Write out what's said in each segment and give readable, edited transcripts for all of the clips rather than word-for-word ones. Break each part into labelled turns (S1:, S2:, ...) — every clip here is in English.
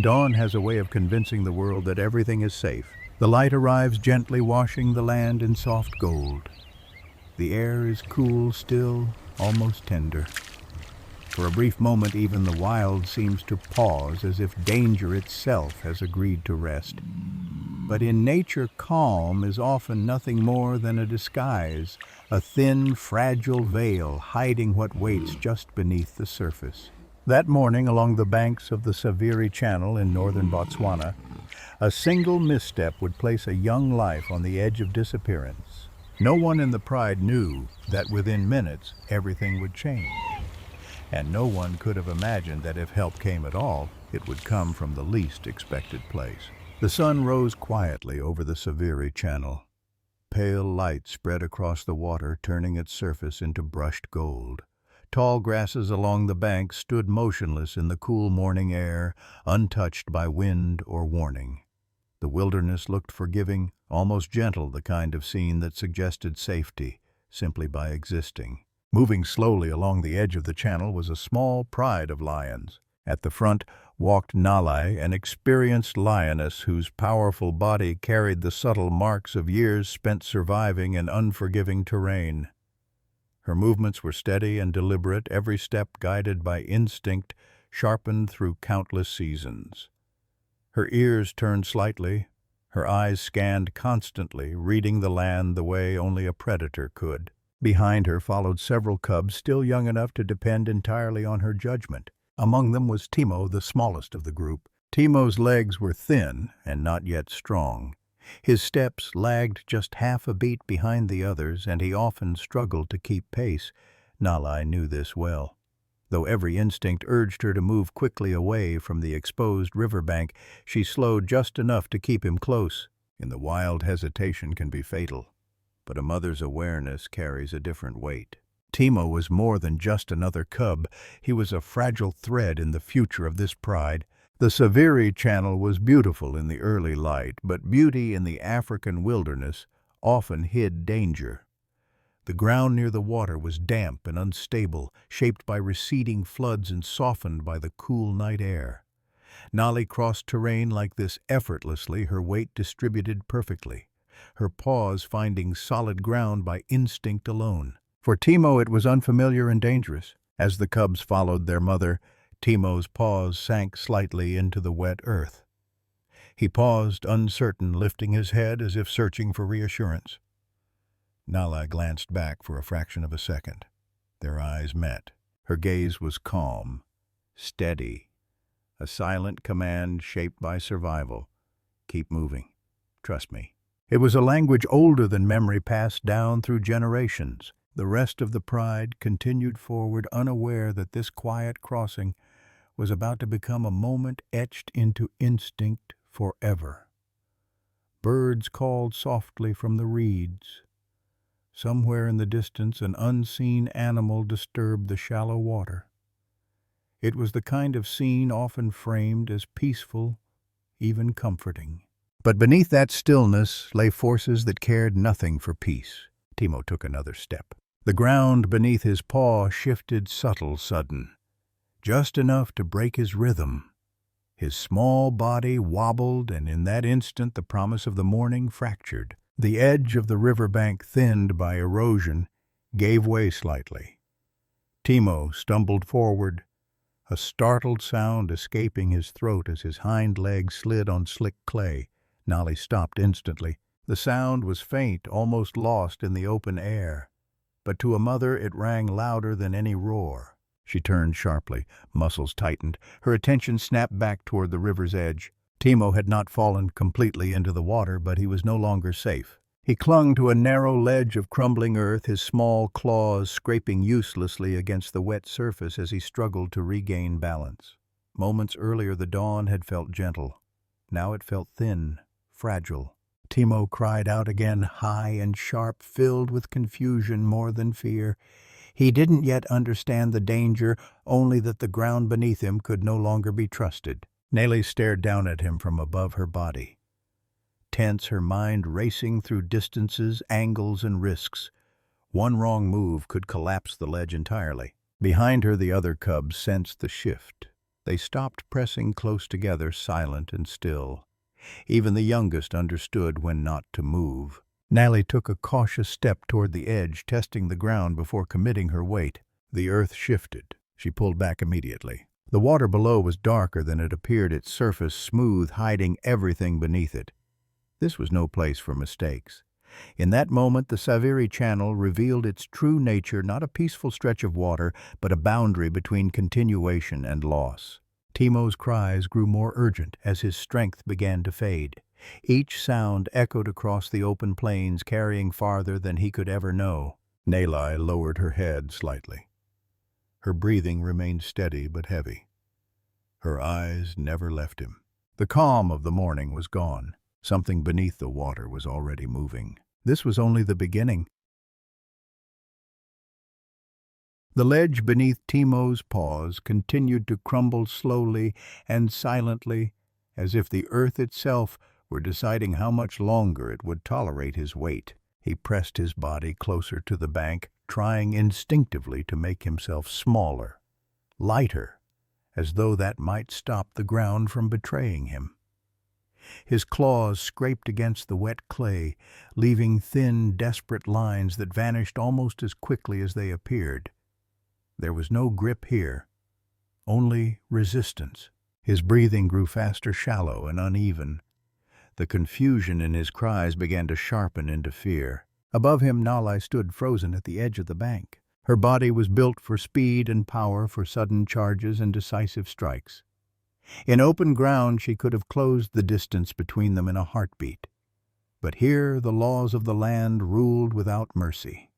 S1: Dawn has a way of convincing the world that everything is safe. The light arrives gently washing the land in soft gold. The air is cool, still, almost tender. For a brief moment, even the wild seems to pause as if danger itself has agreed to rest. But in nature, calm is often nothing more than a disguise, a thin, fragile veil hiding what waits just beneath the surface. That morning, along the banks of the Saviri Channel in northern Botswana, a single misstep would place a young life on the edge of disappearance. No one in the Pride knew that within minutes everything would change. And no one could have imagined that if help came at all, it would come from the least expected place. The sun rose quietly over the Saviri Channel. Pale light spread across the water, turning its surface into brushed gold. Tall grasses along the bank stood motionless in the cool morning air, untouched by wind or warning. The wilderness looked forgiving, almost gentle, the kind of scene that suggested safety simply by existing. Moving slowly along the edge of the channel was a small pride of lions. At the front walked Nalai, an experienced lioness whose powerful body carried the subtle marks of years spent surviving an unforgiving terrain. Her movements were steady and deliberate, every step guided by instinct sharpened through countless seasons. Her ears turned slightly, her eyes scanned constantly, reading the land the way only a predator could. Behind her followed several cubs still young enough to depend entirely on her judgment. Among them was Timo, the smallest of the group. Timo's legs were thin and not yet strong. His steps lagged just half a beat behind the others, and he often struggled to keep pace. Nalai knew this well. Though every instinct urged her to move quickly away from the exposed riverbank, she slowed just enough to keep him close. In the wild, hesitation can be fatal, but a mother's awareness carries a different weight. Timo was more than just another cub. He was a fragile thread in the future of this pride. The Saviri Channel was beautiful in the early light, but beauty in the African wilderness often hid danger. The ground near the water was damp and unstable, shaped by receding floods and softened by the cool night air. Nali crossed terrain like this effortlessly, her weight distributed perfectly, her paws finding solid ground by instinct alone. For Timo it was unfamiliar and dangerous. As the cubs followed their mother, Timo's paws sank slightly into the wet earth. He paused, uncertain, lifting his head as if searching for reassurance. Nala glanced back for a fraction of a second. Their eyes met. Her gaze was calm, steady, a silent command shaped by survival. Keep moving. Trust me. It was a language older than memory, passed down through generations. The rest of the pride continued forward, unaware that this quiet crossing was about to become a moment etched into instinct forever. Birds called softly from the reeds. Somewhere in the distance, an unseen animal disturbed the shallow water. It was the kind of scene often framed as peaceful, even comforting. But beneath that stillness lay forces that cared nothing for peace. Timo took another step. The ground beneath his paw shifted sudden, just enough to break his rhythm. His small body wobbled, and in that instant the promise of the morning fractured. The edge of the riverbank, thinned by erosion, gave way slightly. Timo stumbled forward, a startled sound escaping his throat as his hind legs slid on slick clay. Nali stopped instantly. The sound was faint, almost lost in the open air, but to a mother it rang louder than any roar. She turned sharply, muscles tightened, her attention snapped back toward the river's edge. Timo had not fallen completely into the water, but he was no longer safe. He clung to a narrow ledge of crumbling earth, his small claws scraping uselessly against the wet surface as he struggled to regain balance. Moments earlier the dawn had felt gentle. Now it felt thin, fragile. Timo cried out again, high and sharp, filled with confusion more than fear. He didn't yet understand the danger, only that the ground beneath him could no longer be trusted. Nellie stared down at him from above her body. Tense, her mind racing through distances, angles, and risks. One wrong move could collapse the ledge entirely. Behind her, the other cubs sensed the shift. They stopped pressing close together, silent and still. Even the youngest understood when not to move. Nally took a cautious step toward the edge, testing the ground before committing her weight. The earth shifted. She pulled back immediately. The water below was darker than it appeared, its surface smooth, hiding everything beneath it. This was no place for mistakes. In that moment, the Saviri Channel revealed its true nature, not a peaceful stretch of water, but a boundary between continuation and loss. Timo's cries grew more urgent as his strength began to fade. Each sound echoed across the open plains, carrying farther than he could ever know. Nali lowered her head slightly. Her breathing remained steady but heavy. Her eyes never left him. The calm of the morning was gone. Something beneath the water was already moving. This was only the beginning. The ledge beneath Timo's paws continued to crumble slowly and silently, as if the earth itself were deciding how much longer it would tolerate his weight. He pressed his body closer to the bank, trying instinctively to make himself smaller, lighter, as though that might stop the ground from betraying him. His claws scraped against the wet clay, leaving thin, desperate lines that vanished almost as quickly as they appeared. There was no grip here, only resistance. His breathing grew faster, shallow and uneven. The confusion in his cries began to sharpen into fear. Above him, Nali stood frozen at the edge of the bank. Her body was built for speed and power, for sudden charges and decisive strikes. In open ground, she could have closed the distance between them in a heartbeat. But here the laws of the land ruled without mercy.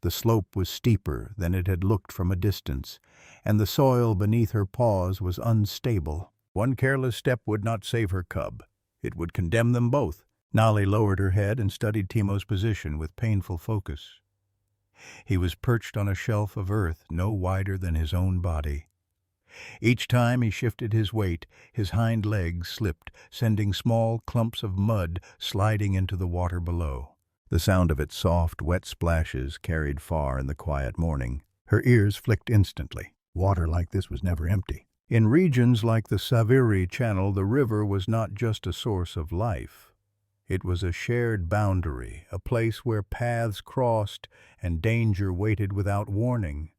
S1: The slope was steeper than it had looked from a distance, and the soil beneath her paws was unstable. One careless step would not save her cub. It would condemn them both. Nali lowered her head and studied Timo's position with painful focus. He was perched on a shelf of earth no wider than his own body. Each time he shifted his weight, his hind legs slipped, sending small clumps of mud sliding into the water below. The sound of its soft, wet splashes carried far in the quiet morning. Her ears flicked instantly. Water like this was never empty. In regions like the Saviri Channel, the river was not just a source of life. It was a shared boundary, a place where paths crossed and danger waited without warning.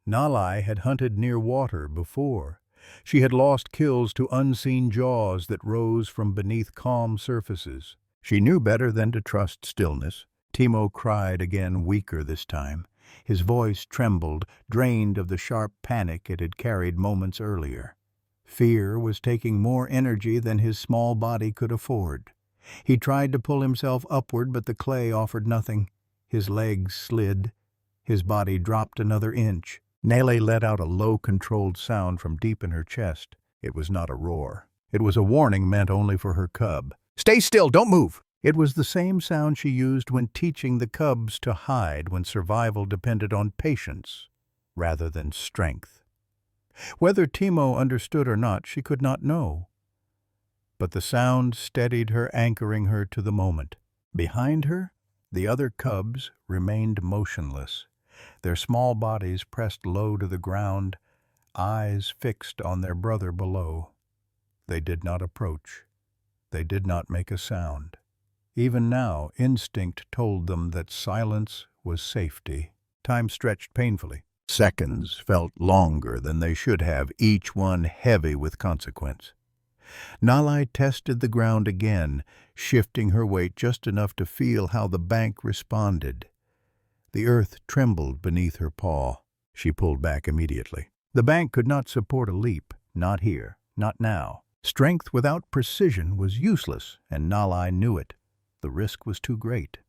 S1: Nali had hunted near water before. She had lost kills to unseen jaws that rose from beneath calm surfaces. She knew better than to trust stillness. Timo cried again, weaker this time. His voice trembled, drained of the sharp panic it had carried moments earlier. Fear was taking more energy than his small body could afford. He tried to pull himself upward, but the clay offered nothing. His legs slid. His body dropped another inch. Nali let out a low, controlled sound from deep in her chest. It was not a roar. It was a warning meant only for her cub. "Stay still, don't move!" It was the same sound she used when teaching the cubs to hide when survival depended on patience rather than strength. Whether Timo understood or not, she could not know. But the sound steadied her, anchoring her to the moment. Behind her, the other cubs remained motionless, their small bodies pressed low to the ground, eyes fixed on their brother below. They did not approach. They did not make a sound. Even now, instinct told them that silence was safety. Time stretched painfully. Seconds felt longer than they should have, each one heavy with consequence. Nali tested the ground again, shifting her weight just enough to feel how the bank responded. The earth trembled beneath her paw. She pulled back immediately. The bank could not support a leap. Not here. Not now. Strength without precision was useless, and Nali knew it. The risk was too great.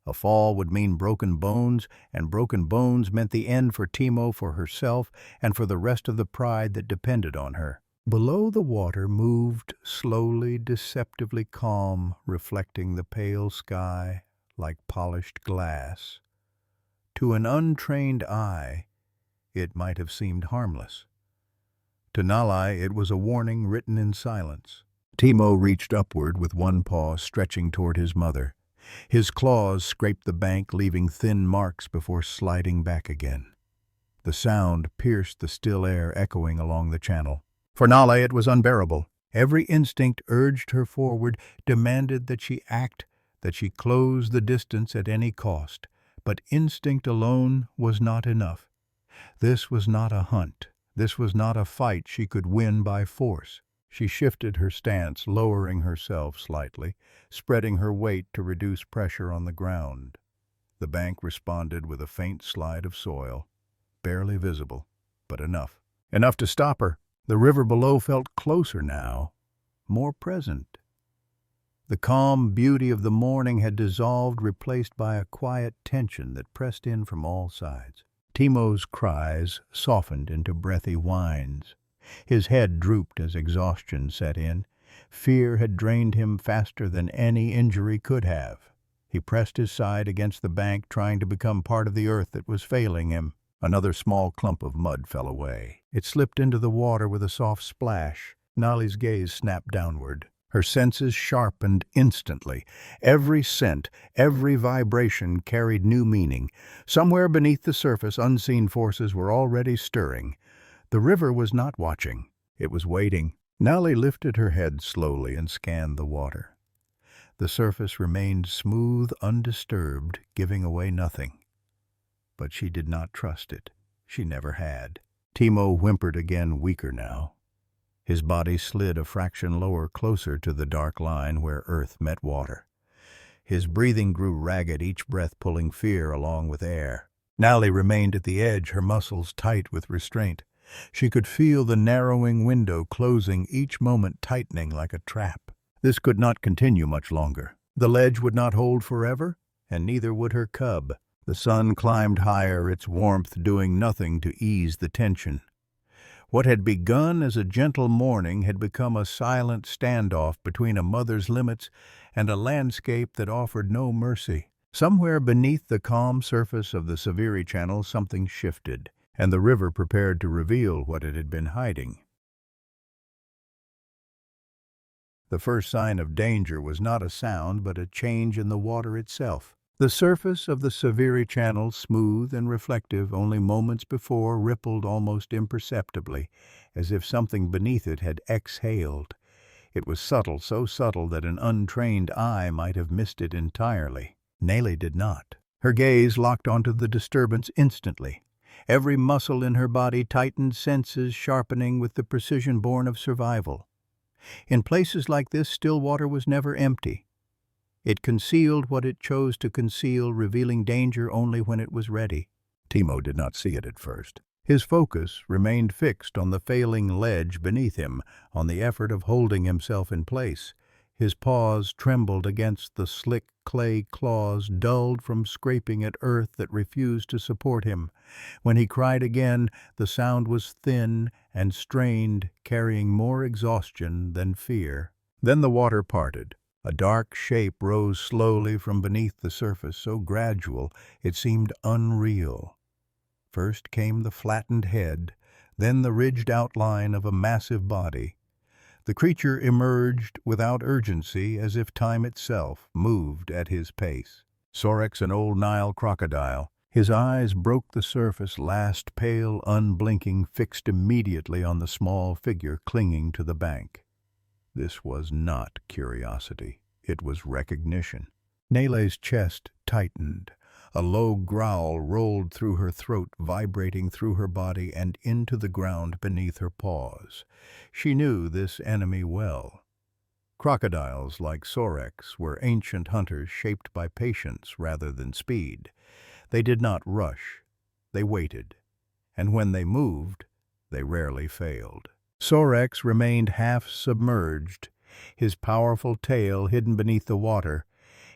S1: A fall would mean broken bones, and broken bones meant the end for Timo, for herself, and for the rest of the pride that depended on her. Below, the water moved slowly, deceptively calm, reflecting the pale sky like polished glass. To an untrained eye, it might have seemed harmless. To Nali, it was a warning written in silence. Timo reached upward with one paw stretching toward his mother. His claws scraped the bank, leaving thin marks before sliding back again. The sound pierced the still air, echoing along the channel. For Nale it was unbearable. Every instinct urged her forward, demanded that she act, that she close the distance at any cost. But instinct alone was not enough. This was not a hunt. This was not a fight she could win by force. She shifted her stance, lowering herself slightly, spreading her weight to reduce pressure on the ground. The bank responded with a faint slide of soil, barely visible, but enough. Enough to stop her. The river below felt closer now, more present. The calm beauty of the morning had dissolved, replaced by a quiet tension that pressed in from all sides. Timo's cries softened into breathy whines. His head drooped as exhaustion set in. Fear had drained him faster than any injury could have. He pressed his side against the bank, trying to become part of the earth that was failing him. Another small clump of mud fell away. It slipped into the water with a soft splash. Nali's gaze snapped downward. Her senses sharpened instantly. Every scent, every vibration carried new meaning. Somewhere beneath the surface, unseen forces were already stirring. The river was not watching. It was waiting. Nali lifted her head slowly and scanned the water. The surface remained smooth, undisturbed, giving away nothing. But she did not trust it. She never had. Timo whimpered again, weaker now. His body slid a fraction lower, closer to the dark line where earth met water. His breathing grew ragged, each breath pulling fear along with air. Nali remained at the edge, her muscles tight with restraint. She could feel the narrowing window closing, each moment tightening like a trap. This could not continue much longer. The ledge would not hold forever, and neither would her cub. The sun climbed higher, its warmth doing nothing to ease the tension. What had begun as a gentle morning had become a silent standoff between a mother's limits and a landscape that offered no mercy. Somewhere beneath the calm surface of the Saviri Channel something shifted, and the river prepared to reveal what it had been hiding. The first sign of danger was not a sound, but a change in the water itself. The surface of the Saviri Channel, smooth and reflective only moments before, rippled almost imperceptibly, as if something beneath it had exhaled. It was subtle, so subtle that an untrained eye might have missed it entirely. Nali did not. Her gaze locked onto the disturbance instantly. Every muscle in her body tightened, senses sharpening with the precision born of survival. In places like this, still water was never empty. It concealed what it chose to conceal, revealing danger only when it was ready. Timo did not see it at first. His focus remained fixed on the failing ledge beneath him, on the effort of holding himself in place. His paws trembled against the slick clay claws, dulled from scraping at earth that refused to support him. When he cried again, the sound was thin and strained, carrying more exhaustion than fear. Then the water parted. A dark shape rose slowly from beneath the surface, so gradual it seemed unreal. First came the flattened head, then the ridged outline of a massive body. The creature emerged without urgency, as if time itself moved at his pace. Sorex, an old Nile crocodile. His eyes broke the surface, last pale, unblinking, fixed immediately on the small figure clinging to the bank. This was not curiosity. It was recognition. Nale's chest tightened. A low growl rolled through her throat, vibrating through her body and into the ground beneath her paws. She knew this enemy well. Crocodiles like Sorex were ancient hunters shaped by patience rather than speed. They did not rush. They waited. And when they moved, they rarely failed. Sorex remained half submerged, his powerful tail hidden beneath the water,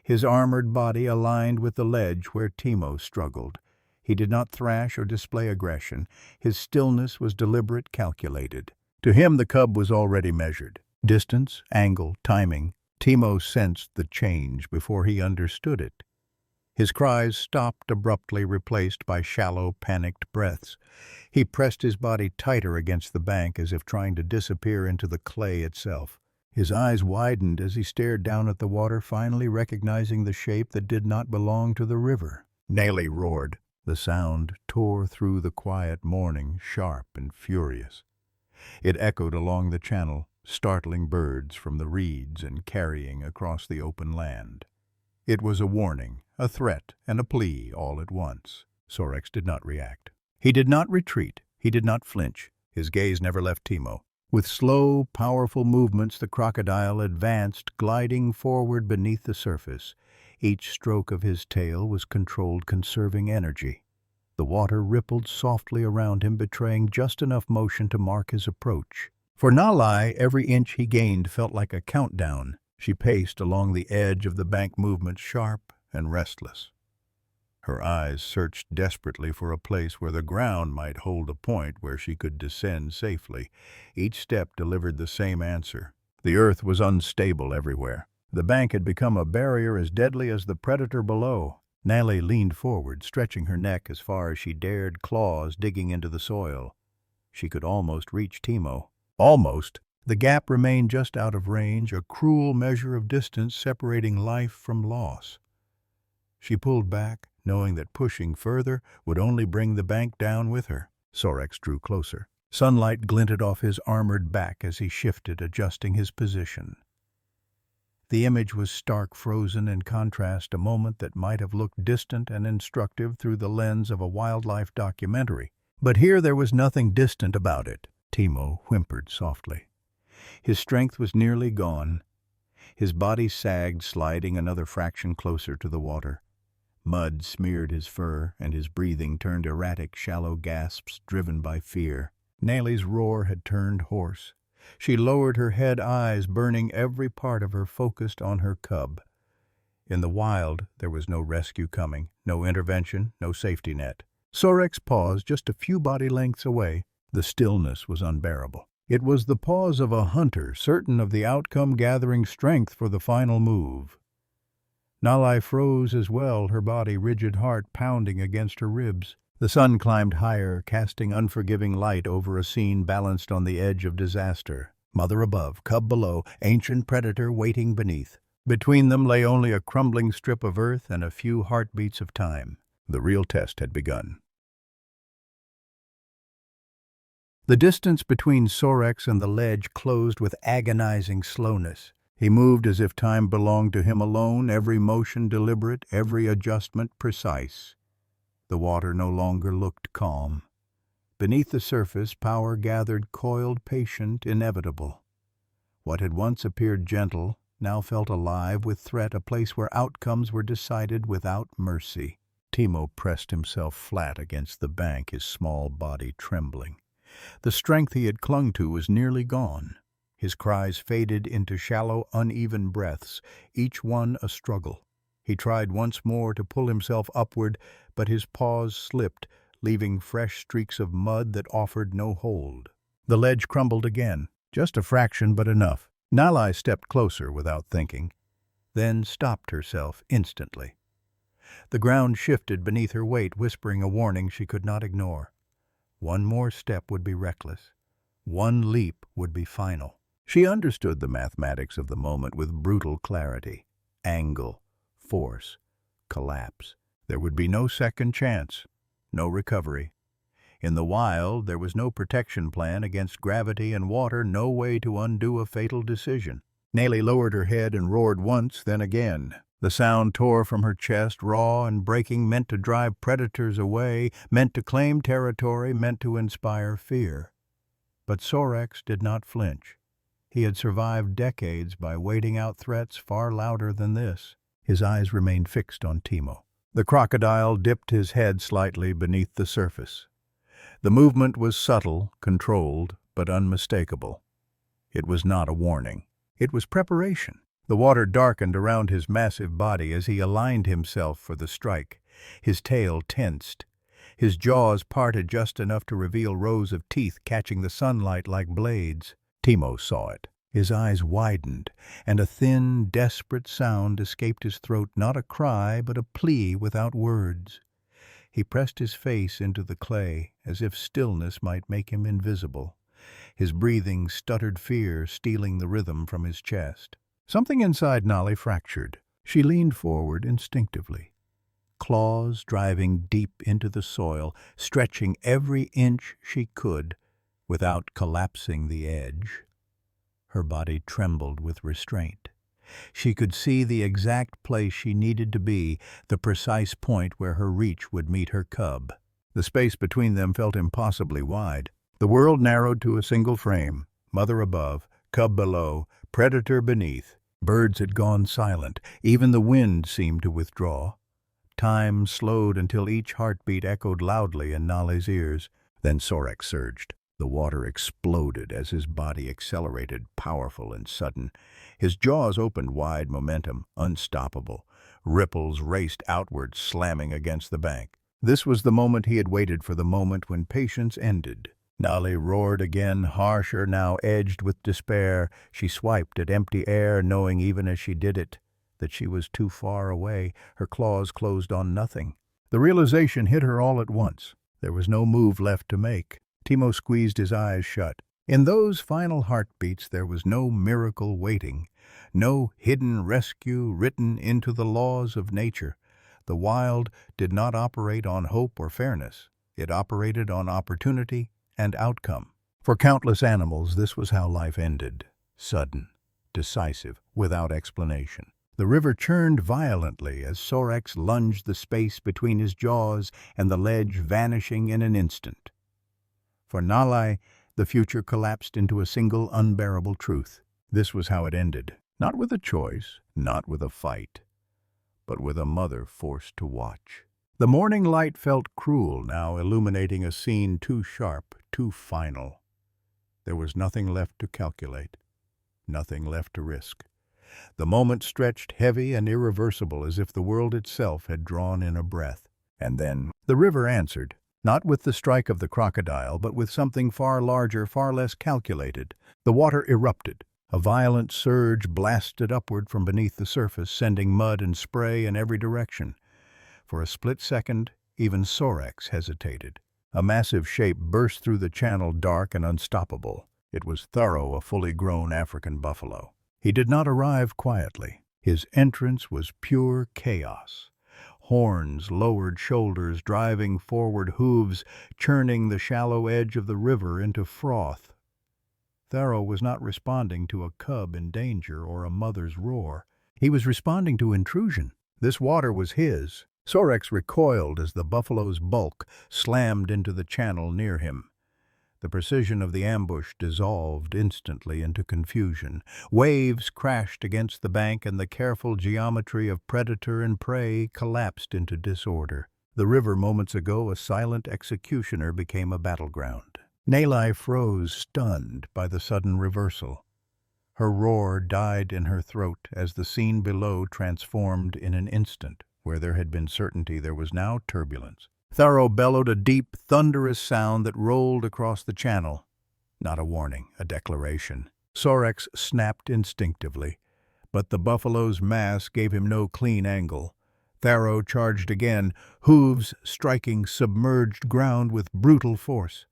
S1: his armored body aligned with the ledge where Timo struggled. He did not thrash or display aggression. His stillness was deliberate, calculated. To him the cub was already measured. Distance, angle, timing. Timo sensed the change before he understood it. His cries stopped abruptly, replaced by shallow, panicked breaths. He pressed his body tighter against the bank as if trying to disappear into the clay itself. His eyes widened as he stared down at the water, finally recognizing the shape that did not belong to the river. Nali roared. The sound tore through the quiet morning, sharp and furious. It echoed along the channel, startling birds from the reeds and carrying across the open land. It was a warning, a threat, and a plea all at once. Sorex did not react. He did not retreat. He did not flinch. His gaze never left Timo. With slow, powerful movements, the crocodile advanced, gliding forward beneath the surface. Each stroke of his tail was controlled, conserving energy. The water rippled softly around him, betraying just enough motion to mark his approach. For Nalai, every inch he gained felt like a countdown. She paced along the edge of the bank, movement sharp and restless. Her eyes searched desperately for a place where the ground might hold a point where she could descend safely. Each step delivered the same answer. The earth was unstable everywhere. The bank had become a barrier as deadly as the predator below. Nalai leaned forward, stretching her neck as far as she dared, claws digging into the soil. She could almost reach Timo. Almost. The gap remained just out of range, a cruel measure of distance separating life from loss. She pulled back, knowing that pushing further would only bring the bank down with her. Sorex drew closer. Sunlight glinted off his armored back as he shifted, adjusting his position. The image was stark, frozen in contrast, a moment that might have looked distant and instructive through the lens of a wildlife documentary. But here there was nothing distant about it. Timo whimpered softly. His strength was nearly gone. His body sagged, sliding another fraction closer to the water. Mud smeared his fur, and his breathing turned erratic, shallow gasps driven by fear. Nalai's roar had turned hoarse. She lowered her head, eyes burning, every part of her focused on her cub. In the wild, there was no rescue coming, no intervention, no safety net. Sorex paused just a few body lengths away. The stillness was unbearable. It was the pause of a hunter, certain of the outcome, gathering strength for the final move. Nalai froze as well, her body rigid, heart pounding against her ribs. The sun climbed higher, casting unforgiving light over a scene balanced on the edge of disaster. Mother above, cub below, ancient predator waiting beneath. Between them lay only a crumbling strip of earth and a few heartbeats of time. The real test had begun. The distance between Sorex and the ledge closed with agonizing slowness. He moved as if time belonged to him alone, every motion deliberate, every adjustment precise. The water no longer looked calm. Beneath the surface, power gathered, coiled, patient, inevitable. What had once appeared gentle now felt alive with threat, a place where outcomes were decided without mercy. Timo pressed himself flat against the bank, his small body trembling. The strength he had clung to was nearly gone. His cries faded into shallow, uneven breaths, each one a struggle. He tried once more to pull himself upward, but his paws slipped, leaving fresh streaks of mud that offered no hold. The ledge crumbled again, just a fraction but enough. Nalai stepped closer without thinking, then stopped herself instantly. The ground shifted beneath her weight, whispering a warning she could not ignore. One more step would be reckless. One leap would be final. She understood the mathematics of the moment with brutal clarity. Angle, force, collapse. There would be no second chance, no recovery. In the wild, there was no protection plan against gravity and water, no way to undo a fatal decision. Nalai lowered her head and roared once, then again. The sound tore from her chest, raw and breaking, meant to drive predators away, meant to claim territory, meant to inspire fear. But Sorex did not flinch. He had survived decades by waiting out threats far louder than this. His eyes remained fixed on Timo. The crocodile dipped his head slightly beneath the surface. The movement was subtle, controlled, but unmistakable. It was not a warning. It was preparation. The water darkened around his massive body as he aligned himself for the strike. His tail tensed. His jaws parted just enough to reveal rows of teeth catching the sunlight like blades. Timo saw it. His eyes widened, and a thin, desperate sound escaped his throat, not a cry, but a plea without words. He pressed his face into the clay, as if stillness might make him invisible. His breathing stuttered, fear stealing the rhythm from his chest. Something inside Nalai fractured. She leaned forward instinctively, claws driving deep into the soil, stretching every inch she could, without collapsing the edge. Her body trembled with restraint. She could see the exact place she needed to be, the precise point where her reach would meet her cub. The space between them felt impossibly wide. The world narrowed to a single frame, mother above, cub below, predator beneath. Birds had gone silent. Even the wind seemed to withdraw. Time slowed until each heartbeat echoed loudly in Nale's ears. Then Sorex surged. The water exploded as his body accelerated, powerful and sudden. His jaws opened wide, momentum, unstoppable. Ripples raced outward, slamming against the bank. This was the moment he had waited for, the moment when patience ended. Nale roared again, harsher, now edged with despair. She swiped at empty air, knowing even as she did it that she was too far away. Her claws closed on nothing. The realization hit her all at once. There was no move left to make. Timo squeezed his eyes shut. In those final heartbeats there was no miracle waiting, no hidden rescue written into the laws of nature. The wild did not operate on hope or fairness. It operated on opportunity and outcome. For countless animals, this was how life ended. Sudden, decisive, without explanation. The river churned violently as Sorex lunged, the space between his jaws and the ledge vanishing in an instant. For Nale, the future collapsed into a single unbearable truth. This was how it ended. Not with a choice, not with a fight, but with a mother forced to watch. The morning light felt cruel now, illuminating a scene too sharp, too final. There was nothing left to calculate, nothing left to risk. The moment stretched heavy and irreversible, as if the world itself had drawn in a breath. And then the river answered, not with the strike of the crocodile, but with something far larger, far less calculated. The water erupted. A violent surge blasted upward from beneath the surface, sending mud and spray in every direction. For a split second, even Sorex hesitated. A massive shape burst through the channel, dark and unstoppable. It was Tharo, a fully grown African buffalo. He did not arrive quietly. His entrance was pure chaos. Horns, lowered shoulders, driving forward hooves, churning the shallow edge of the river into froth. Tharo was not responding to a cub in danger or a mother's roar. He was responding to intrusion. This water was his. Sorex recoiled as the buffalo's bulk slammed into the channel near him. The precision of the ambush dissolved instantly into confusion. Waves crashed against the bank, and the careful geometry of predator and prey collapsed into disorder. The river, moments ago a silent executioner, became a battleground. Nale froze, stunned by the sudden reversal. Her roar died in her throat as the scene below transformed in an instant. Where there had been certainty, there was now turbulence. Tharo bellowed a deep, thunderous sound that rolled across the channel. Not a warning, a declaration. Sorex snapped instinctively, but the buffalo's mass gave him no clean angle. Tharo charged again, hooves striking submerged ground with brutal force.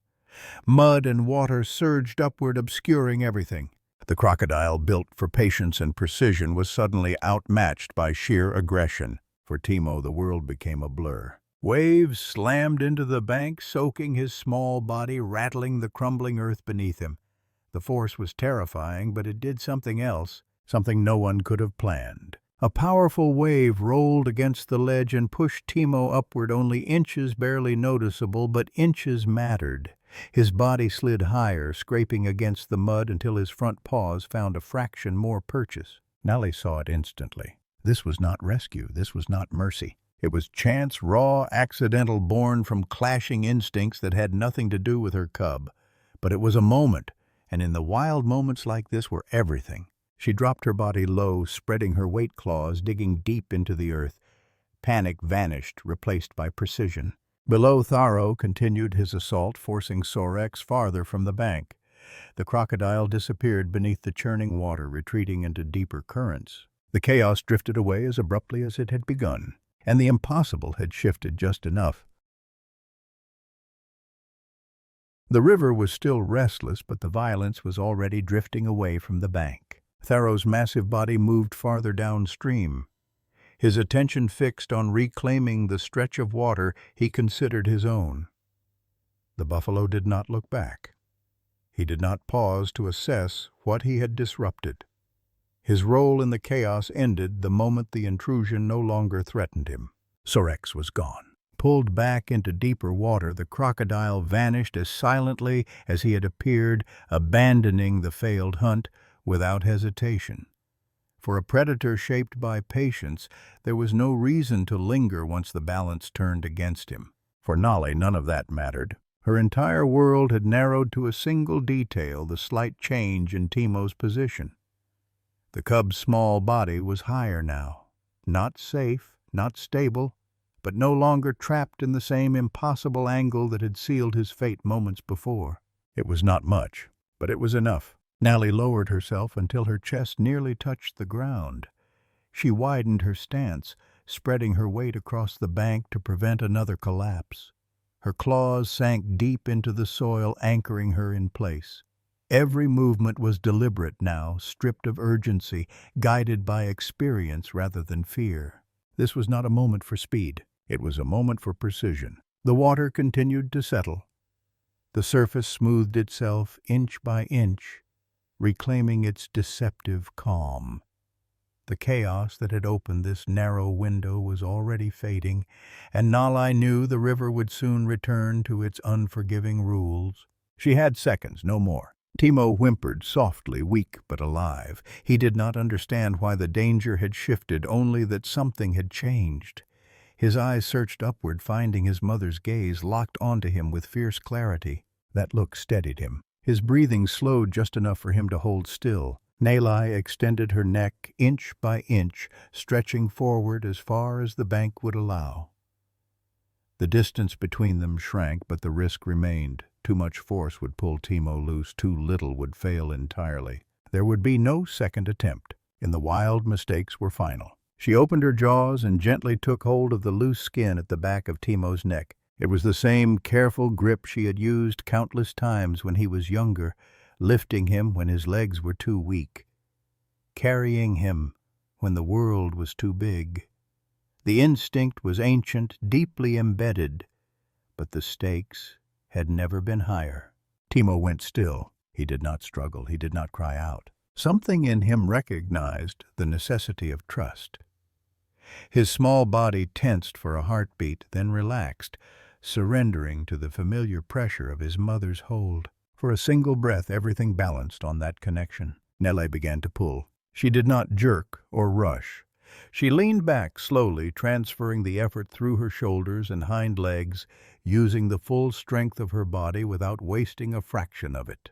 S1: Mud and water surged upward, obscuring everything. The crocodile, built for patience and precision, was suddenly outmatched by sheer aggression. For Timo, the world became a blur. Waves slammed into the bank, soaking his small body, rattling the crumbling earth beneath him. The force was terrifying, but it did something else, something no one could have planned. A powerful wave rolled against the ledge and pushed Timo upward, only inches barely noticeable, but inches mattered. His body slid higher, scraping against the mud until his front paws found a fraction more purchase. Nale saw it instantly. This was not rescue, this was not mercy. It was chance, raw, accidental, born from clashing instincts that had nothing to do with her cub. But it was a moment, and in the wild moments like this were everything. She dropped her body low, spreading her weight claws, digging deep into the earth. Panic vanished, replaced by precision. Below, Tharo continued his assault, forcing Sorex farther from the bank. The crocodile disappeared beneath the churning water, retreating into deeper currents. The chaos drifted away as abruptly as it had begun, and the impossible had shifted just enough. The river was still restless, but the violence was already drifting away from the bank. Tharo's massive body moved farther downstream, his attention fixed on reclaiming the stretch of water he considered his own. The buffalo did not look back. He did not pause to assess what he had disrupted. His role in the chaos ended the moment the intrusion no longer threatened him. Sorex was gone. Pulled back into deeper water, the crocodile vanished as silently as he had appeared, abandoning the failed hunt without hesitation. For a predator shaped by patience, there was no reason to linger once the balance turned against him. For Nale, none of that mattered. Her entire world had narrowed to a single detail, the slight change in Timo's position. The cub's small body was higher now. Not safe, not stable, but no longer trapped in the same impossible angle that had sealed his fate moments before. It was not much, but it was enough. Nale lowered herself until her chest nearly touched the ground. She widened her stance, spreading her weight across the bank to prevent another collapse. Her claws sank deep into the soil, anchoring her in place. Every movement was deliberate now, stripped of urgency, guided by experience rather than fear. This was not a moment for speed. It was a moment for precision. The water continued to settle. The surface smoothed itself inch by inch, reclaiming its deceptive calm. The chaos that had opened this narrow window was already fading, and Nale knew the river would soon return to its unforgiving rules. She had seconds, no more. Timo whimpered softly, weak but alive. He did not understand why the danger had shifted, only that something had changed. His eyes searched upward, finding his mother's gaze locked onto him with fierce clarity. That look steadied him. His breathing slowed just enough for him to hold still. Nale extended her neck inch by inch, stretching forward as far as the bank would allow. The distance between them shrank, but the risk remained. Too much force would pull Timo loose, too little would fail entirely. There would be no second attempt. In the wild, mistakes were final. She opened her jaws and gently took hold of the loose skin at the back of Timo's neck. It was the same careful grip she had used countless times when he was younger, lifting him when his legs were too weak, carrying him when the world was too big. The instinct was ancient, deeply embedded, but the stakes had never been higher. Timo went still. He did not struggle. He did not cry out. Something in him recognized the necessity of trust. His small body tensed for a heartbeat, then relaxed, surrendering to the familiar pressure of his mother's hold. For a single breath, everything balanced on that connection. Nale began to pull. She did not jerk or rush. She leaned back slowly, transferring the effort through her shoulders and hind legs, using the full strength of her body without wasting a fraction of it.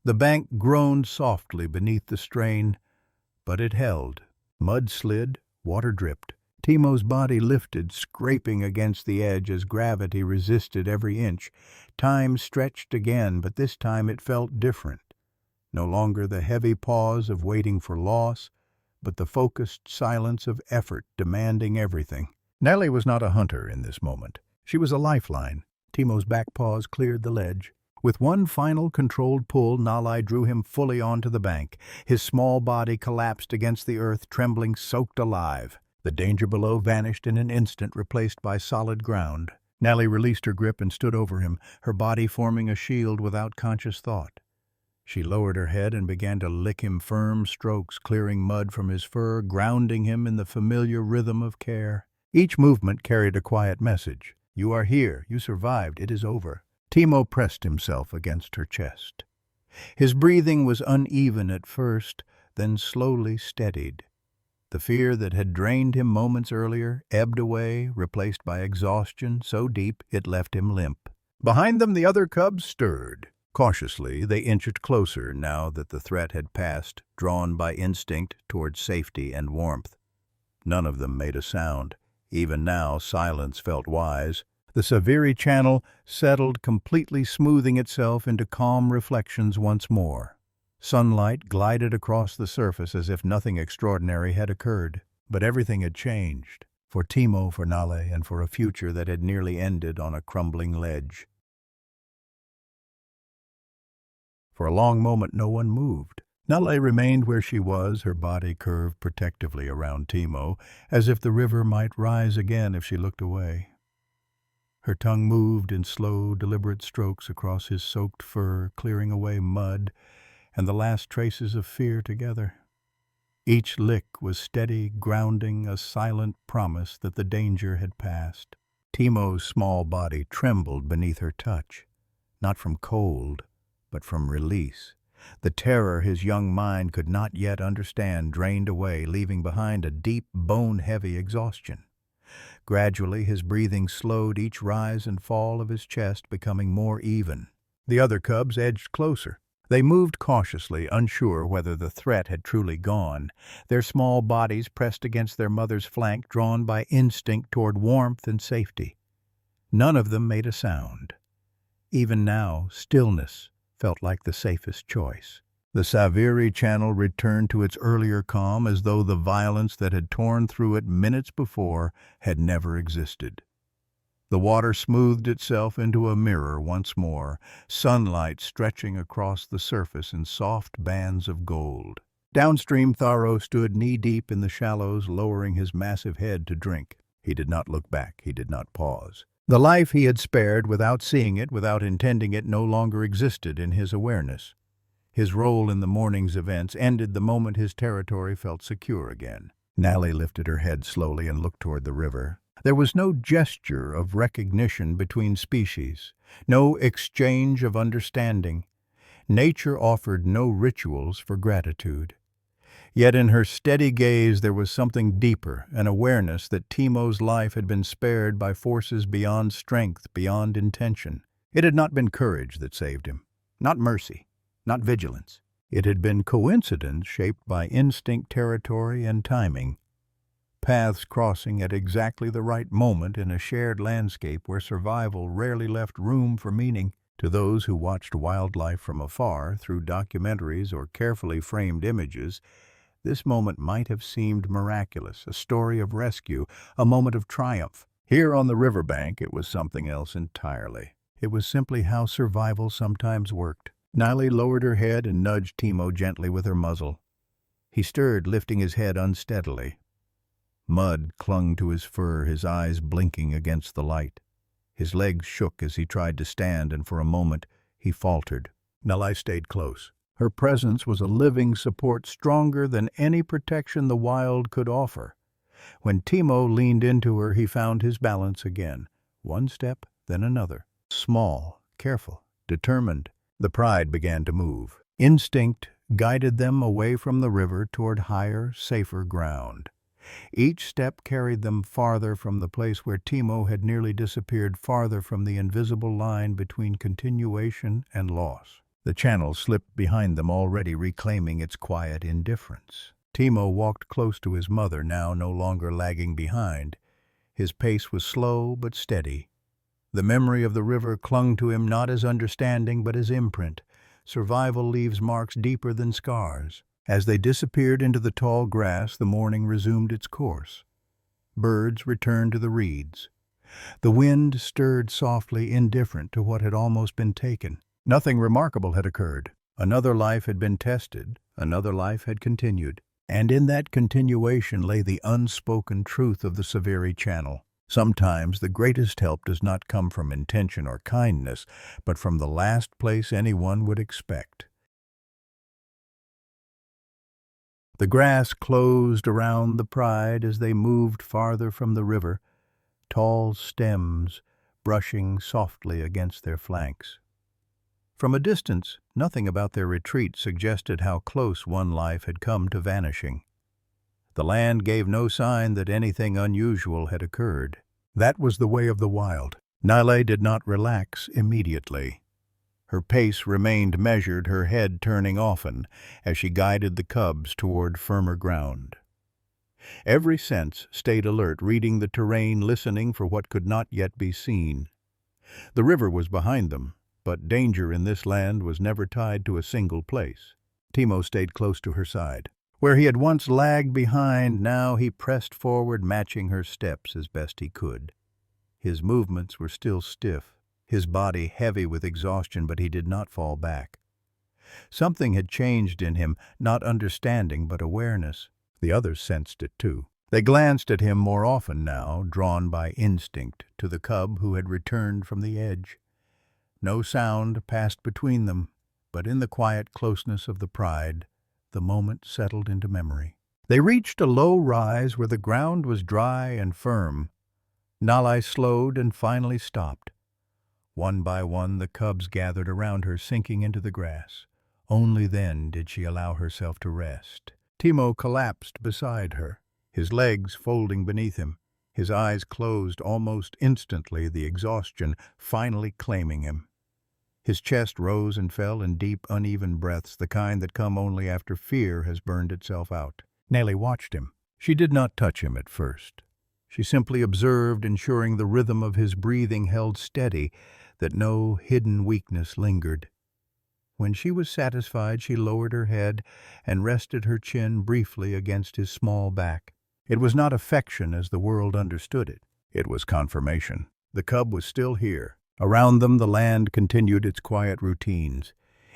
S1: The bank groaned softly beneath the strain, but it held. Mud slid, water dripped. Timo's body lifted, scraping against the edge as gravity resisted every inch. Time stretched again, but this time it felt different. No longer the heavy pause of waiting for loss, but the focused silence of effort demanding everything. Nale was not a hunter in this moment. She was a lifeline. Timo's back paws cleared the ledge. With one final controlled pull, Nale drew him fully onto the bank. His small body collapsed against the earth, trembling, soaked alive. The danger below vanished in an instant, replaced by solid ground. Nale released her grip and stood over him, her body forming a shield without conscious thought. She lowered her head and began to lick him, firm strokes, clearing mud from his fur, grounding him in the familiar rhythm of care. Each movement carried a quiet message. You are here. You survived. It is over. Timo pressed himself against her chest. His breathing was uneven at first, then slowly steadied. The fear that had drained him moments earlier ebbed away, replaced by exhaustion so deep it left him limp. Behind them the other cubs stirred. Cautiously, they inched closer now that the threat had passed, drawn by instinct towards safety and warmth. None of them made a sound. Even now, silence felt wise. The Saviri channel settled, completely smoothing itself into calm reflections once more. Sunlight glided across the surface as if nothing extraordinary had occurred. But everything had changed. For Timo, for Nale, and for a future that had nearly ended on a crumbling ledge. For a long moment no one moved. Nale remained where she was, her body curved protectively around Timo, as if the river might rise again if she looked away. Her tongue moved in slow, deliberate strokes across his soaked fur, clearing away mud and the last traces of fear together. Each lick was steady, grounding, a silent promise that the danger had passed. Timo's small body trembled beneath her touch, not from cold, but from release. The terror his young mind could not yet understand drained away, leaving behind a deep, bone-heavy exhaustion. Gradually, his breathing slowed, each rise and fall of his chest becoming more even. The other cubs edged closer. They moved cautiously, unsure whether the threat had truly gone, their small bodies pressed against their mother's flank, drawn by instinct toward warmth and safety. None of them made a sound. Even now, stillness felt like the safest choice. The Saviri Channel returned to its earlier calm, as though the violence that had torn through it minutes before had never existed. The water smoothed itself into a mirror once more, sunlight stretching across the surface in soft bands of gold. Downstream, Tharo stood knee-deep in the shallows, lowering his massive head to drink. He did not look back. He did not pause. The life he had spared without seeing it, without intending it, no longer existed in his awareness. His role in the morning's events ended the moment his territory felt secure again. Nally lifted her head slowly and looked toward the river. There was no gesture of recognition between species, no exchange of understanding. Nature offered no rituals for gratitude. Yet in her steady gaze there was something deeper, an awareness that Timo's life had been spared by forces beyond strength, beyond intention. It had not been courage that saved him, not mercy, not vigilance. It had been coincidence shaped by instinct, territory, and timing. Paths crossing at exactly the right moment in a shared landscape where survival rarely left room for meaning. To those who watched wildlife from afar, through documentaries or carefully framed images, this moment might have seemed miraculous, a story of rescue, a moment of triumph. Here on the riverbank, it was something else entirely. It was simply how survival sometimes worked. Nally lowered her head and nudged Timo gently with her muzzle. He stirred, lifting his head unsteadily. Mud clung to his fur, his eyes blinking against the light. His legs shook as he tried to stand, and for a moment he faltered. Nally stayed close. Her presence was a living support stronger than any protection the wild could offer. When Timo leaned into her, he found his balance again. One step, then another. Small, careful, determined. The pride began to move. Instinct guided them away from the river toward higher, safer ground. Each step carried them farther from the place where Timo had nearly disappeared, farther from the invisible line between continuation and loss. The channel slipped behind them, already reclaiming its quiet indifference. Timo walked close to his mother, now no longer lagging behind. His pace was slow but steady. The memory of the river clung to him not as understanding but as imprint. Survival leaves marks deeper than scars. As they disappeared into the tall grass, the morning resumed its course. Birds returned to the reeds. The wind stirred softly, indifferent to what had almost been taken. Nothing remarkable had occurred. Another life had been tested, another life had continued. And in that continuation lay the unspoken truth of the Saviri Channel. Sometimes the greatest help does not come from intention or kindness, but from the last place anyone would expect. The grass closed around the pride as they moved farther from the river, tall stems brushing softly against their flanks. From a distance, nothing about their retreat suggested how close one life had come to vanishing. The land gave no sign that anything unusual had occurred. That was the way of the wild. Nally did not relax immediately. Her pace remained measured, her head turning often as she guided the cubs toward firmer ground. Every sense stayed alert, reading the terrain, listening for what could not yet be seen. The river was behind them, but danger in this land was never tied to a single place. Timo stayed close to her side. Where he had once lagged behind, now he pressed forward, matching her steps as best he could. His movements were still stiff, his body heavy with exhaustion, but he did not fall back. Something had changed in him, not understanding but awareness. The others sensed it too. They glanced at him more often now, drawn by instinct to the cub who had returned from the edge. No sound passed between them, but in the quiet closeness of the pride, the moment settled into memory. They reached a low rise where the ground was dry and firm. Nalai slowed and finally stopped. One by one the cubs gathered around her, sinking into the grass. Only then did she allow herself to rest. Timo collapsed beside her, his legs folding beneath him, his eyes closed almost instantly, the exhaustion finally claiming him. His chest rose and fell in deep, uneven breaths, the kind that come only after fear has burned itself out. Nellie watched him. She did not touch him at first. She simply observed, ensuring the rhythm of his breathing held steady, that no hidden weakness lingered. When she was satisfied, she lowered her head and rested her chin briefly against his small back. It was not affection as the world understood it. It was confirmation. The cub was still here. Around them the land continued its quiet routines.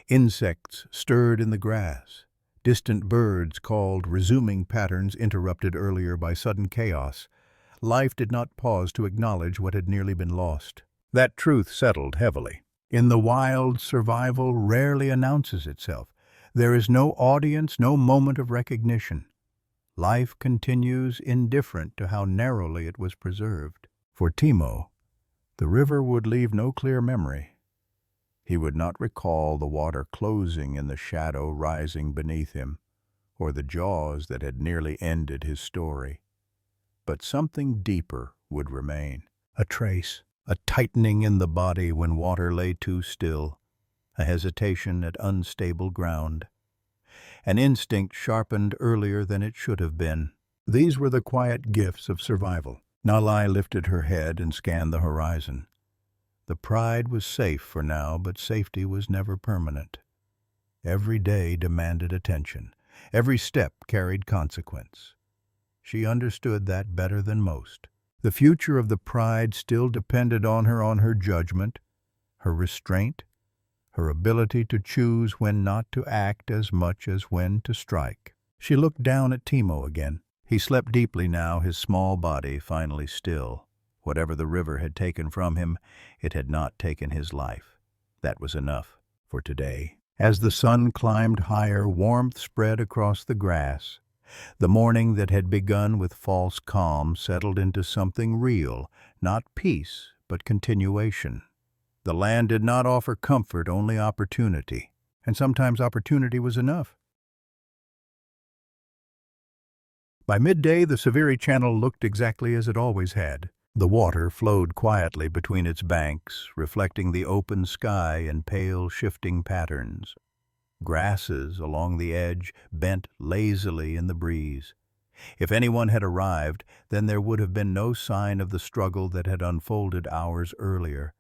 S1: Insects stirred in the grass. Distant birds called, resuming patterns interrupted earlier by sudden chaos. Life did not pause to acknowledge what had nearly been lost. That truth settled heavily. In the wild, survival rarely announces itself. There is no audience, no moment of recognition. Life continues indifferent to how narrowly it was preserved. For Timo, the river would leave no clear memory. He would not recall the water closing in the shadow rising beneath him, or the jaws that had nearly ended his story. But something deeper would remain. A trace, a tightening in the body when water lay too still, a hesitation at unstable ground. An instinct sharpened earlier than it should have been. These were the quiet gifts of survival. Nalai lifted her head and scanned the horizon. The pride was safe for now, but safety was never permanent. Every day demanded attention. Every step carried consequence. She understood that better than most. The future of the pride still depended on her judgment, her restraint, her ability to choose when not to act as much as when to strike. She looked down at Timo again. He slept deeply now, his small body finally still. Whatever the river had taken from him, it had not taken his life. That was enough for today. As the sun climbed higher, warmth spread across the grass. The morning that had begun with false calm settled into something real, not peace, but continuation. The land did not offer comfort, only opportunity, and sometimes opportunity was enough. By midday, the Saviri Channel looked exactly as it always had. The water flowed quietly between its banks, reflecting the open sky in pale, shifting patterns. Grasses along the edge bent lazily in the breeze. If anyone had arrived, then there would have been no sign of the struggle that had unfolded hours earlier,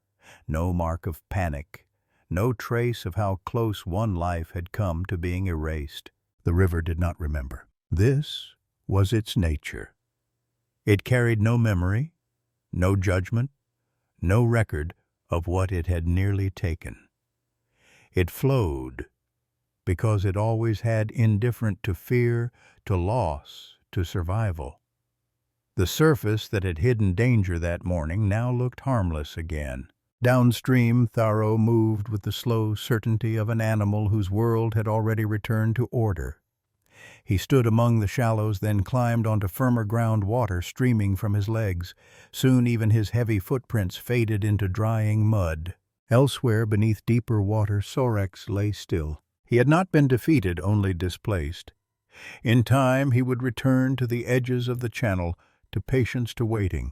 S1: no mark of panic, no trace of how close one life had come to being erased. The river did not remember. This was its nature. It carried no memory, no judgment, no record of what it had nearly taken. It flowed because it always had, indifferent to fear, to loss, to survival. The surface that had hidden danger that morning now looked harmless again. Downstream, Tharo moved with the slow certainty of an animal whose world had already returned to order. He stood among the shallows, then climbed onto firmer ground, water streaming from his legs. Soon even his heavy footprints faded into drying mud. Elsewhere, beneath deeper water, Sorex lay still. He had not been defeated, only displaced. In time he would return to the edges of the channel, to patience, to waiting.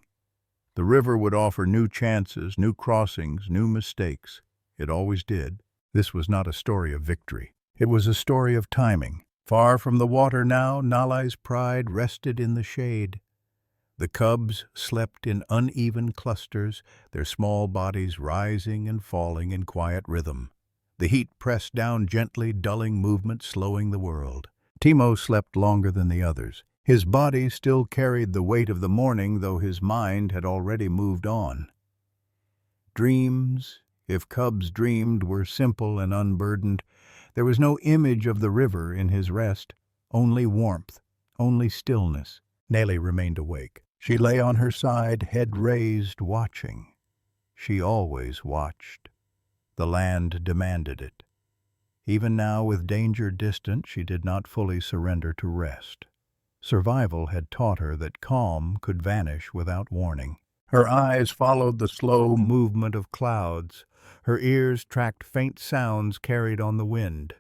S1: The river would offer new chances, new crossings, new mistakes. It always did. This was not a story of victory. It was a story of timing. Far from the water now, Nalai's pride rested in the shade. The cubs slept in uneven clusters, their small bodies rising and falling in quiet rhythm. The heat pressed down gently, dulling movement, slowing the world. Timo slept longer than the others. His body still carried the weight of the morning, though his mind had already moved on. Dreams, if cubs dreamed, were simple and unburdened. There was no image of the river in his rest, only warmth, only stillness. Nellie remained awake. She lay on her side, head raised, watching. She always watched. The land demanded it. Even now, with danger distant, she did not fully surrender to rest. Survival had taught her that calm could vanish without warning. Her eyes followed the slow movement of clouds. Her ears tracked faint sounds carried on the wind.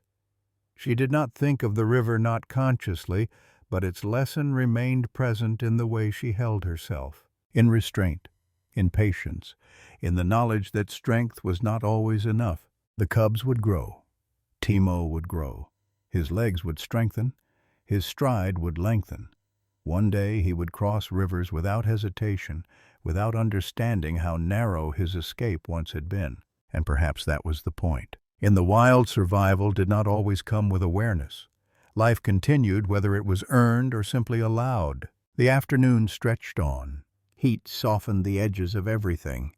S1: She did not think of the river not consciously, but its lesson remained present in the way she held herself, in restraint, in patience, in the knowledge that strength was not always enough. The cubs would grow. Timo would grow. His legs would strengthen. His stride would lengthen. One day he would cross rivers without hesitation, without understanding how narrow his escape once had been. And perhaps that was the point. In the wild, survival did not always come with awareness. Life continued whether it was earned or simply allowed. The afternoon stretched on. Heat softened the edges of everything.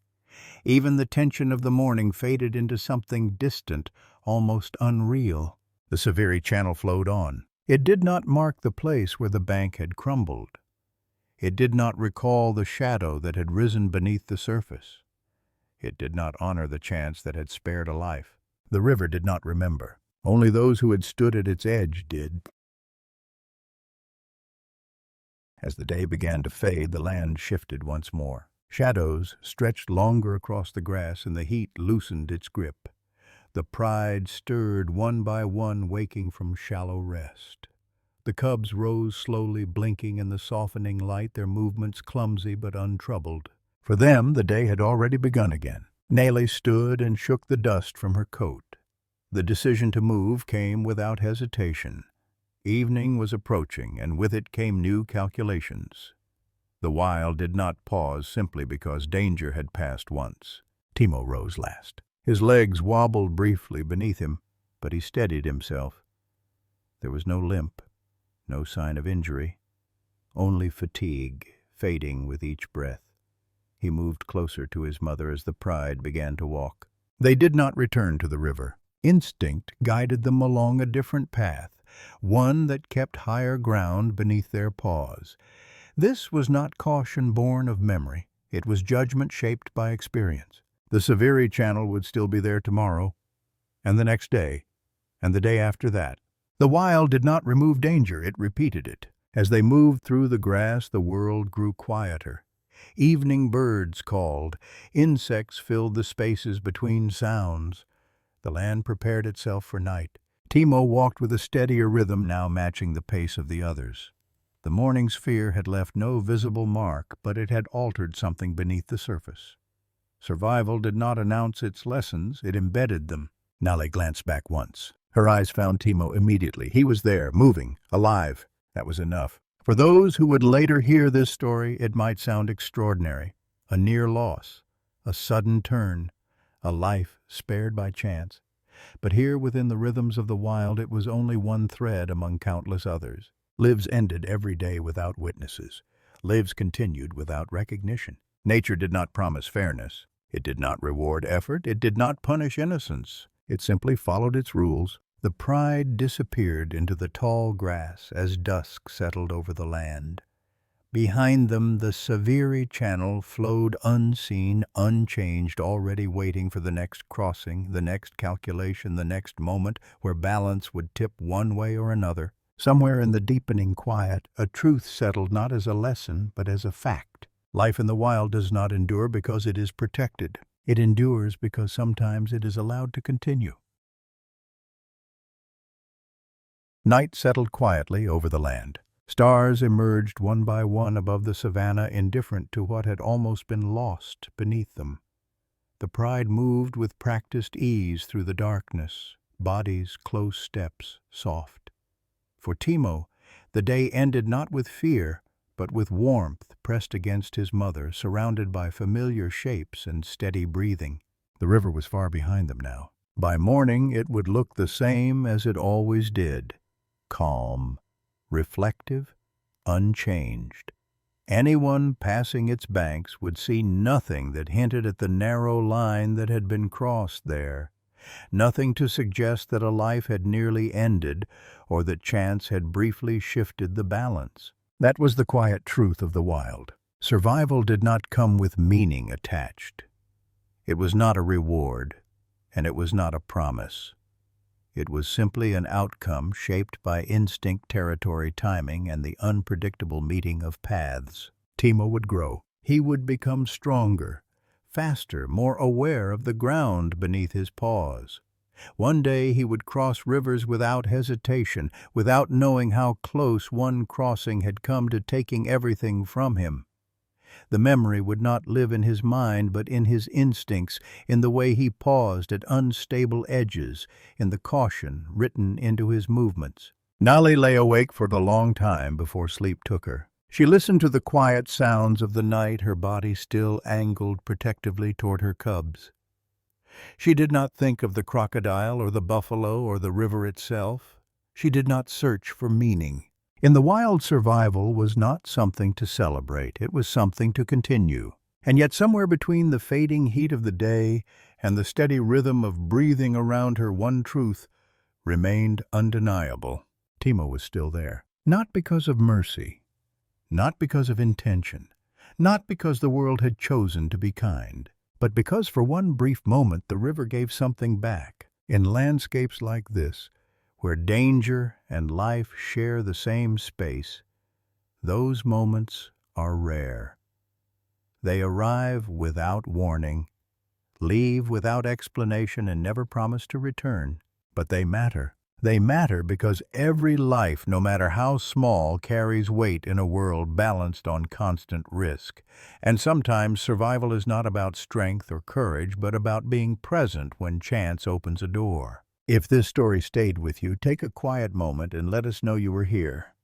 S1: Even the tension of the morning faded into something distant, almost unreal. The Saviri Channel flowed on. It did not mark the place where the bank had crumbled. It did not recall the shadow that had risen beneath the surface. It did not honor the chance that had spared a life. The river did not remember. Only those who had stood at its edge did. As the day began to fade, the land shifted once more. Shadows stretched longer across the grass, and the heat loosened its grip. The pride stirred one by one, waking from shallow rest. The cubs rose slowly, blinking in the softening light, their movements clumsy but untroubled. For them, the day had already begun again. Nellie stood and shook the dust from her coat. The decision to move came without hesitation. Evening was approaching, and with it came new calculations. The wild did not pause simply because danger had passed once. Timo rose last. His legs wobbled briefly beneath him, but he steadied himself. There was no limp, no sign of injury, only fatigue, fading with each breath. He moved closer to his mother as the pride began to walk. They did not return to the river. Instinct guided them along a different path, one that kept higher ground beneath their paws. This was not caution born of memory. It was judgment shaped by experience. The Saviri Channel would still be there tomorrow, and the next day, and the day after that. The wild did not remove danger, it repeated it. As they moved through the grass, the world grew quieter. Evening birds called. Insects filled the spaces between sounds. The land prepared itself for night. Timo walked with a steadier rhythm, now matching the pace of the others. The morning's fear had left no visible mark, but it had altered something beneath the surface. Survival did not announce its lessons, it embedded them. Nellie glanced back once. Her eyes found Timo immediately. He was there, moving, alive. That was enough. For those who would later hear this story, it might sound extraordinary. A near loss, a sudden turn, a life spared by chance. But here within the rhythms of the wild, it was only one thread among countless others. Lives ended every day without witnesses. Lives continued without recognition. Nature did not promise fairness. It did not reward effort. It did not punish innocence. It simply followed its rules. The pride disappeared into the tall grass as dusk settled over the land. Behind them, the Saviri Channel flowed unseen, unchanged, already waiting for the next crossing, the next calculation, the next moment where balance would tip one way or another. Somewhere in the deepening quiet, a truth settled not as a lesson, but as a fact. Life in the wild does not endure because it is protected. It endures because sometimes it is allowed to continue. Night settled quietly over the land. Stars emerged one by one above the savanna, indifferent to what had almost been lost beneath them. The pride moved with practiced ease through the darkness, bodies close steps, soft. For Timo, the day ended not with fear, but with warmth pressed against his mother, surrounded by familiar shapes and steady breathing. The river was far behind them now. By morning it would look the same as it always did, calm, reflective, unchanged. Anyone passing its banks would see nothing that hinted at the narrow line that had been crossed there, nothing to suggest that a life had nearly ended or that chance had briefly shifted the balance. That was the quiet truth of the wild. Survival did not come with meaning attached. It was not a reward, and it was not a promise. It was simply an outcome shaped by instinct, territory, timing, and the unpredictable meeting of paths. Timo would grow. He would become stronger, faster, more aware of the ground beneath his paws. One day he would cross rivers without hesitation, without knowing how close one crossing had come to taking everything from him. The memory would not live in his mind, but in his instincts, in the way he paused at unstable edges, in the caution written into his movements. Nali lay awake for the long time before sleep took her. She listened to the quiet sounds of the night, her body still angled protectively toward her cubs. She did not think of the crocodile or the buffalo or the river itself. She did not search for meaning. In the wild, survival was not something to celebrate, it was something to continue. And yet somewhere between the fading heat of the day and the steady rhythm of breathing around her, one truth remained undeniable. Timo was still there. Not because of mercy, not because of intention, not because the world had chosen to be kind, but because for one brief moment the river gave something back. In landscapes like this, where danger and life share the same space, those moments are rare. They arrive without warning, leave without explanation, and never promise to return. But they matter. They matter because every life, no matter how small, carries weight in a world balanced on constant risk. And sometimes survival is not about strength or courage, but about being present when chance opens a door. If this story stayed with you, take a quiet moment and let us know you were here.